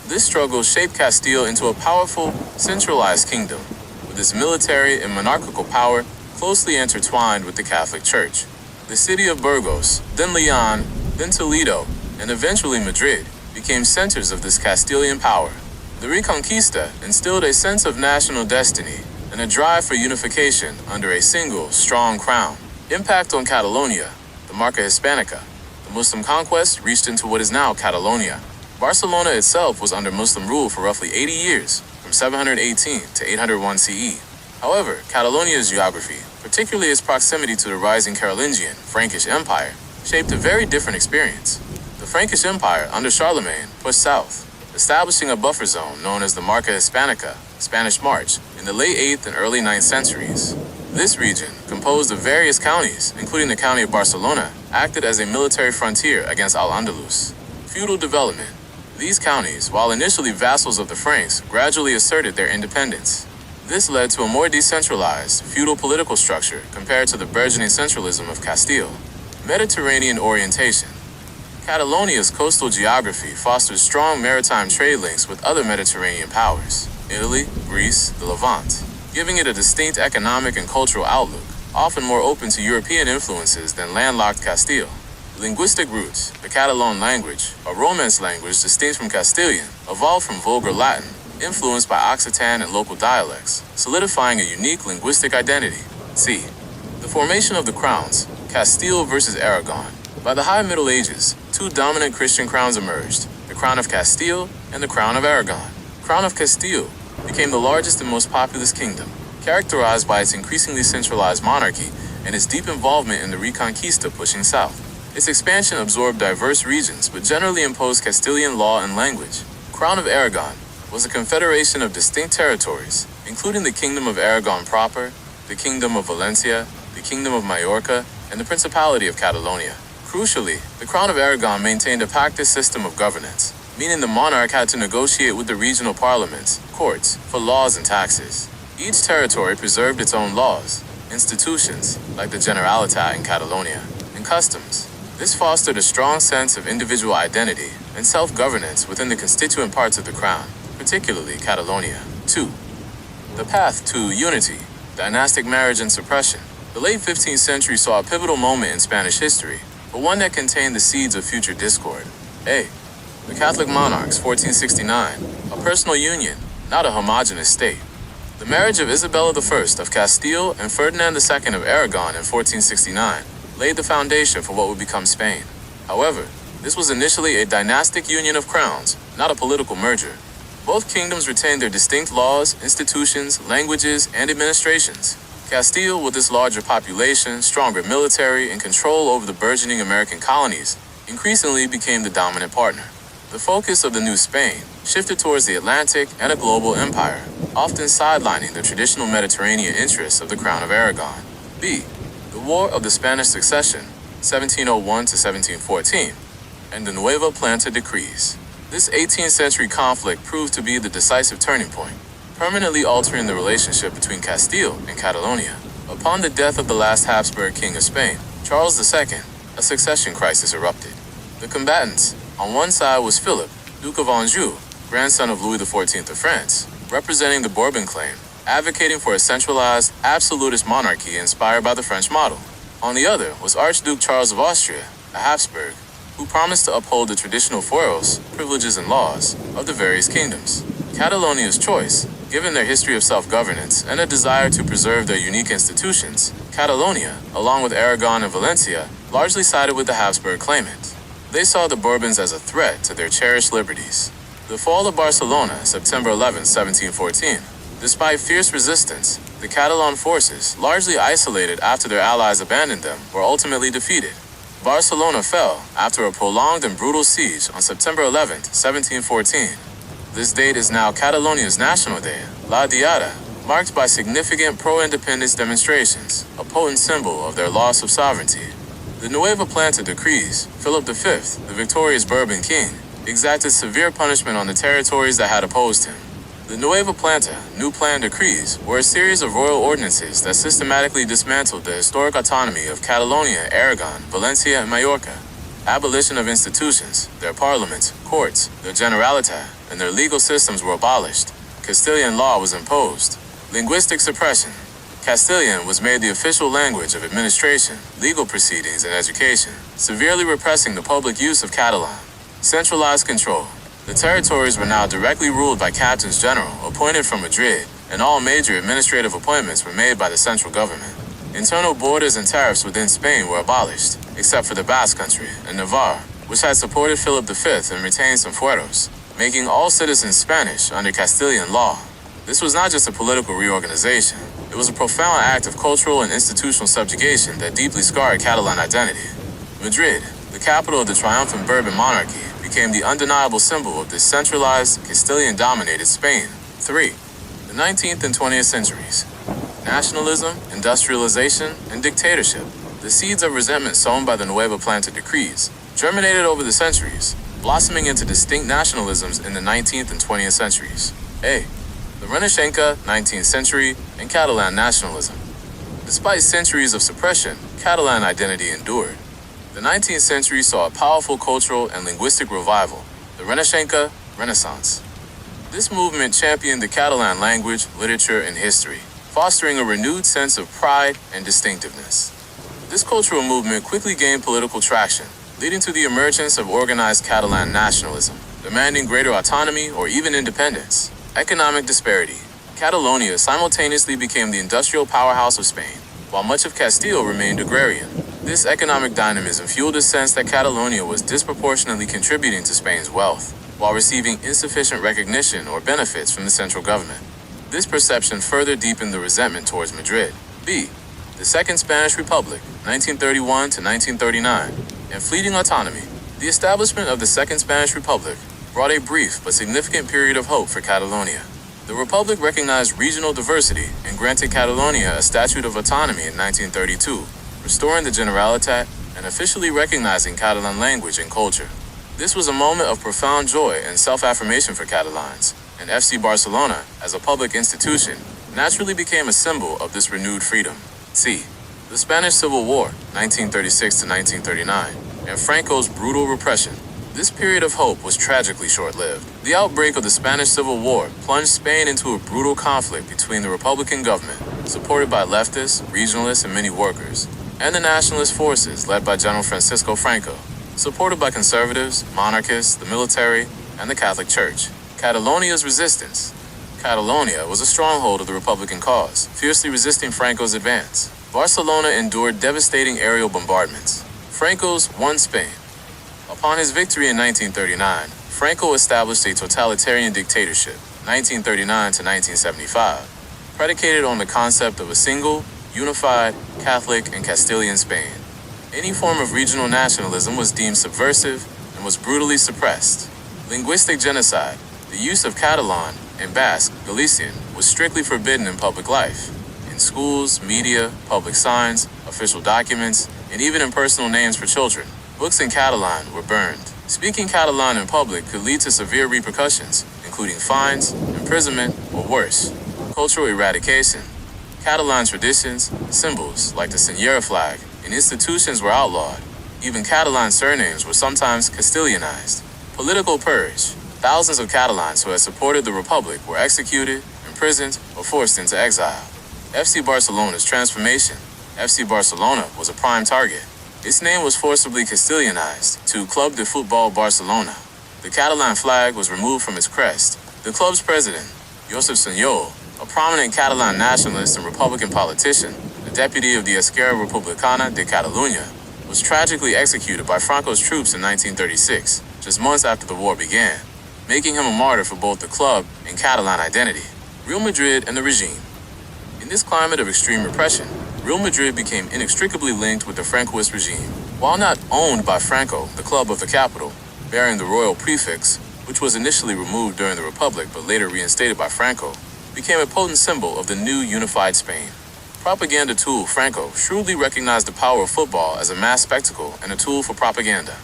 This struggle shaped Castile into a powerful, centralized kingdom, with its military and monarchical power closely intertwined with the Catholic Church. The city of Burgos, then Leon, then Toledo, and eventually Madrid, became centers of this Castilian power. The Reconquista instilled a sense of national destiny and a drive for unification under a single, strong crown. Impact on Catalonia, the Marca Hispanica. The Muslim conquest reached into what is now Catalonia. Barcelona itself was under Muslim rule for roughly 80 years, from 718 to 801 CE. However, Catalonia's geography, particularly its proximity to the rising Carolingian, Frankish Empire, shaped a very different experience. The Frankish Empire, under Charlemagne, pushed south, establishing a buffer zone known as the Marca Hispanica, Spanish March, in the late 8th and early 9th centuries. This region, composed of various counties, including the county of Barcelona, acted as a military frontier against Al-Andalus. Feudal development. These counties, while initially vassals of the Franks, gradually asserted their independence. This led to a more decentralized, feudal political structure compared to the burgeoning centralism of Castile. Mediterranean orientation. Catalonia's coastal geography fosters strong maritime trade links with other Mediterranean powers, Italy, Greece, the Levant, giving it a distinct economic and cultural outlook, often more open to European influences than landlocked Castile. Linguistic roots. The Catalan language, a Romance language distinct from Castilian, evolved from Vulgar Latin, influenced by Occitan and local dialects, solidifying a unique linguistic identity. C. The formation of the crowns, Castile versus Aragon. By the High Middle Ages, two dominant Christian crowns emerged, the Crown of Castile and the Crown of Aragon. Crown of Castile became the largest and most populous kingdom, characterized by its increasingly centralized monarchy and its deep involvement in the Reconquista pushing south. Its expansion absorbed diverse regions but generally imposed Castilian law and language. Crown of Aragon was a confederation of distinct territories, including the Kingdom of Aragon proper, the Kingdom of Valencia, the Kingdom of Majorca, and the Principality of Catalonia. Crucially, the Crown of Aragon maintained a pactist system of governance, meaning the monarch had to negotiate with the regional parliaments, courts, for laws and taxes. Each territory preserved its own laws, institutions, like the Generalitat in Catalonia, and customs. This fostered a strong sense of individual identity and self-governance within the constituent parts of the crown, particularly Catalonia. 2. The path to unity, dynastic marriage and suppression. The late 15th century saw a pivotal moment in Spanish history, but one that contained the seeds of future discord. A. The Catholic monarchs, 1469, a personal union, not a homogeneous state. The marriage of Isabella I of Castile and Ferdinand II of Aragon in 1469 laid the foundation for what would become Spain. However, this was initially a dynastic union of crowns, not a political merger. Both kingdoms retained their distinct laws, institutions, languages, and administrations. Castile, with its larger population, stronger military, and control over the burgeoning American colonies, increasingly became the dominant partner. The focus of the new Spain shifted towards the Atlantic and a global empire, often sidelining the traditional Mediterranean interests of the Crown of Aragon. B. The War of the Spanish Succession, 1701 to 1714, and the Nueva Planta decrees. This 18th century conflict proved to be the decisive turning point, permanently altering the relationship between Castile and Catalonia. Upon the death of the last Habsburg king of Spain, Charles II, a succession crisis erupted. The combatants, on one side was Philip, Duke of Anjou, grandson of Louis XIV of France, representing the Bourbon claim, advocating for a centralized, absolutist monarchy inspired by the French model. On the other was Archduke Charles of Austria, a Habsburg, who promised to uphold the traditional fueros, privileges and laws of the various kingdoms. Catalonia's choice, given their history of self-governance and a desire to preserve their unique institutions, Catalonia, along with Aragon and Valencia, largely sided with the Habsburg claimant. They saw the Bourbons as a threat to their cherished liberties. The fall of Barcelona, September 11, 1714. Despite fierce resistance, the Catalan forces, largely isolated after their allies abandoned them, were ultimately defeated. Barcelona fell after a prolonged and brutal siege on September 11, 1714. This date is now Catalonia's National Day, La Diada, marked by significant pro-independence demonstrations, a potent symbol of their loss of sovereignty. The Nueva Planta decrees, Philip V, the victorious Bourbon king, exacted severe punishment on the territories that had opposed him. The Nueva Planta, New Plan decrees, were a series of royal ordinances that systematically dismantled the historic autonomy of Catalonia, Aragon, Valencia, and Majorca. Abolition of institutions, their parliaments, courts, their Generalitat, and their legal systems were abolished. Castilian law was imposed. Linguistic suppression. Castilian was made the official language of administration, legal proceedings, and education, severely repressing the public use of Catalan. Centralized control. The territories were now directly ruled by captains general appointed from Madrid, and all major administrative appointments were made by the central government. Internal borders and tariffs within Spain were abolished, except for the Basque Country and Navarre, which had supported Philip V and retained some fueros, making all citizens Spanish under Castilian law. This was not just a political reorganization, it was a profound act of cultural and institutional subjugation that deeply scarred Catalan identity. Madrid, the capital of the triumphant Bourbon monarchy, became the undeniable symbol of this centralized, Castilian-dominated Spain. 3. The 19th and 20th centuries. Nationalism, industrialization, and dictatorship. The seeds of resentment sown by the Nueva Planta decrees germinated over the centuries, blossoming into distinct nationalisms in the 19th and 20th centuries. A. The Renaixenca, 19th century, and Catalan nationalism. Despite centuries of suppression, Catalan identity endured. The 19th century saw a powerful cultural and linguistic revival, the Renaixenca Renaissance. This movement championed the Catalan language, literature, and history, fostering a renewed sense of pride and distinctiveness. This cultural movement quickly gained political traction, leading to the emergence of organized Catalan nationalism, demanding greater autonomy or even independence. Economic disparity. Catalonia simultaneously became the industrial powerhouse of Spain, while much of Castile remained agrarian. This economic dynamism fueled a sense that Catalonia was disproportionately contributing to Spain's wealth, while receiving insufficient recognition or benefits from the central government. This perception further deepened the resentment towards Madrid. B. The Second Spanish Republic, 1931 to 1939, and fleeting autonomy. The establishment of the Second Spanish Republic brought a brief but significant period of hope for Catalonia. The Republic recognized regional diversity and granted Catalonia a statute of autonomy in 1932, restoring the Generalitat and officially recognizing Catalan language and culture. This was a moment of profound joy and self-affirmation for Catalans, and FC Barcelona, as a public institution, naturally became a symbol of this renewed freedom. C. The Spanish Civil War, 1936 to 1939, and Franco's brutal repression. This period of hope was tragically short-lived. The outbreak of the Spanish Civil War plunged Spain into a brutal conflict between the Republican government, supported by leftists, regionalists, and many workers, and the nationalist forces led by General Francisco Franco, supported by conservatives, monarchists, the military, and the Catholic Church. Catalonia's resistance. Catalonia was a stronghold of the Republican cause, fiercely resisting Franco's advance. Barcelona endured devastating aerial bombardments. Franco's won Spain. Upon his victory in 1939, Franco established a totalitarian dictatorship, 1939 to 1975, predicated on the concept of a single, unified, Catholic, and Castilian Spain. Any form of regional nationalism was deemed subversive and was brutally suppressed. Linguistic genocide. The use of Catalan and Basque, Galician, was strictly forbidden in public life. In schools, media, public signs, official documents, and even in personal names for children. Books in Catalan were burned. Speaking Catalan in public could lead to severe repercussions, including fines, imprisonment, or worse, cultural eradication. Catalan traditions, symbols like the Senyera flag, and institutions were outlawed. Even Catalan surnames were sometimes Castilianized. Political purge. Thousands of Catalans who had supported the Republic were executed, imprisoned, or forced into exile. FC Barcelona's transformation. FC Barcelona was a prime target. Its name was forcibly Castilianized to Club de Futbol Barcelona. The Catalan flag was removed from its crest. The club's president, Josep Sunyol, a prominent Catalan nationalist and Republican politician, the deputy of the Esquerra Republicana de Catalunya, was tragically executed by Franco's troops in 1936, just months after the war began, making him a martyr for both the club and Catalan identity. Real Madrid and the regime. In this climate of extreme repression, Real Madrid became inextricably linked with the Francoist regime. While not owned by Franco, the club of the capital, bearing the royal prefix, which was initially removed during the Republic but later reinstated by Franco, became a potent symbol of the new unified Spain. Propaganda tool Franco shrewdly recognized the power of football as a mass spectacle and a tool for propaganda.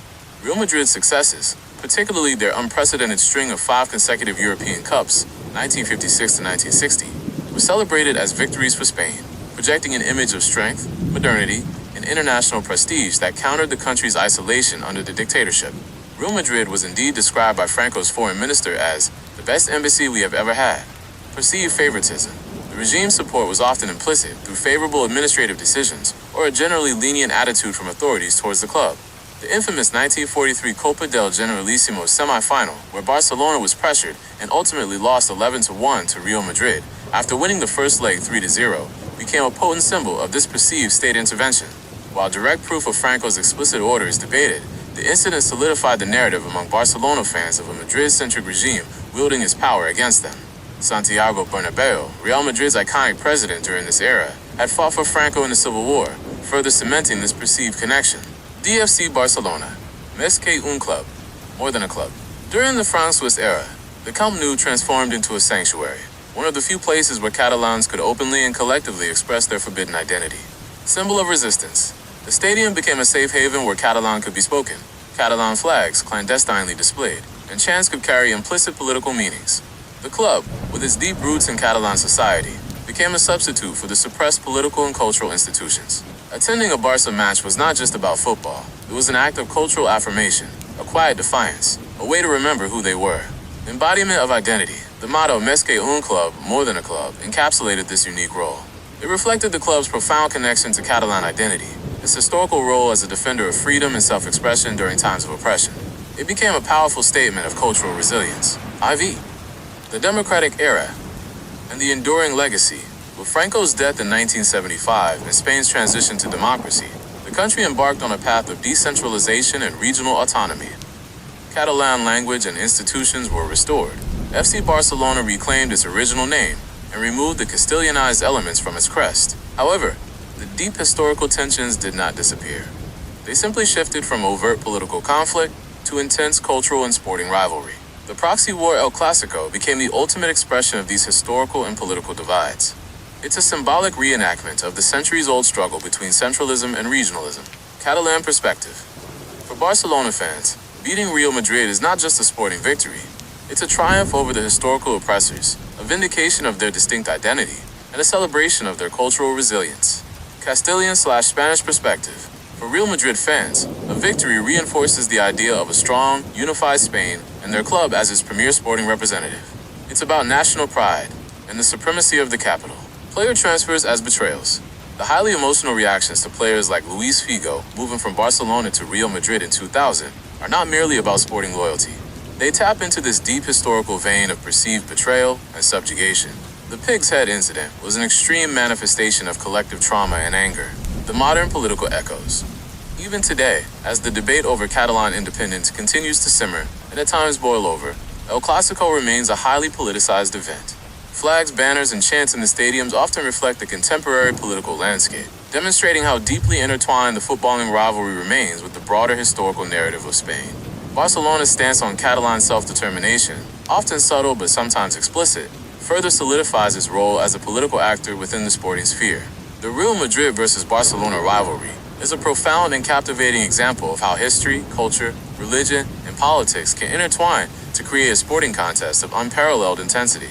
Real Madrid's successes, particularly their unprecedented string of 5 consecutive European Cups, 1956 to 1960, were celebrated as victories for Spain, projecting an image of strength, modernity, and international prestige that countered the country's isolation under the dictatorship. Real Madrid was indeed described by Franco's foreign minister as the best embassy we have ever had. Perceived favoritism. The regime's support was often implicit through favorable administrative decisions or a generally lenient attitude from authorities towards the club. The infamous 1943 Copa del Generalissimo semi-final, where Barcelona was pressured and ultimately lost 11-1 to Real Madrid after winning the first leg 3-0, became a potent symbol of this perceived state intervention. While direct proof of Franco's explicit order is debated, the incident solidified the narrative among Barcelona fans of a Madrid-centric regime wielding its power against them. Santiago Bernabeu, Real Madrid's iconic president during this era, had fought for Franco in the Civil War, further cementing this perceived connection. DFC Barcelona, Més que un club, more than a club. During the Francoist era, the Camp Nou transformed into a sanctuary, one of the few places where Catalans could openly and collectively express their forbidden identity. Symbol of resistance. The stadium became a safe haven where Catalan could be spoken, Catalan flags clandestinely displayed, and chants could carry implicit political meanings. The club, with its deep roots in Catalan society, became a substitute for the suppressed political and cultural institutions. Attending a Barca match was not just about football. It was an act of cultural affirmation, a quiet defiance, a way to remember who they were. Embodiment of identity. The motto Més que un club, more than a club, encapsulated this unique role. It reflected the club's profound connection to Catalan identity, its historical role as a defender of freedom and self-expression during times of oppression. It became a powerful statement of cultural resilience. IV. The democratic era and the enduring legacy. With Franco's death in 1975 and Spain's transition to democracy, the country embarked on a path of decentralization and regional autonomy. Catalan language and institutions were restored. FC Barcelona reclaimed its original name and removed the Castilianized elements from its crest. However, the deep historical tensions did not disappear. They simply shifted from overt political conflict to intense cultural and sporting rivalry. The proxy war El Clásico became the ultimate expression of these historical and political divides. It's a symbolic reenactment of the centuries-old struggle between centralism and regionalism. Catalan perspective. For Barcelona fans, beating Real Madrid is not just a sporting victory. It's a triumph over the historical oppressors, a vindication of their distinct identity, and a celebration of their cultural resilience. Castilian/Spanish perspective. For Real Madrid fans, a victory reinforces the idea of a strong, unified Spain and their club as its premier sporting representative. It's about national pride and the supremacy of the capital. Player transfers as betrayals. The highly emotional reactions to players like Luis Figo moving from Barcelona to Real Madrid in 2000 are not merely about sporting loyalty. They tap into this deep historical vein of perceived betrayal and subjugation. The Pig's Head incident was an extreme manifestation of collective trauma and anger. The modern political echoes. Even today, as the debate over Catalan independence continues to simmer and at times boil over, El Clásico remains a highly politicized event. Flags, banners, and chants in the stadiums often reflect the contemporary political landscape, demonstrating how deeply intertwined the footballing rivalry remains with the broader historical narrative of Spain. Barcelona's stance on Catalan self-determination, often subtle but sometimes explicit, further solidifies its role as a political actor within the sporting sphere. The Real Madrid versus Barcelona rivalry is a profound and captivating example of how history, culture, religion, and politics can intertwine to create a sporting contest of unparalleled intensity.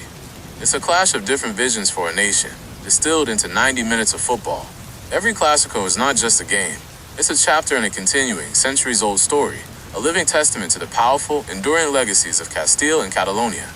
It's a clash of different visions for a nation, distilled into 90 minutes of football. Every Clásico is not just a game. It's a chapter in a continuing, centuries-old story, a living testament to the powerful, enduring legacies of Castile and Catalonia.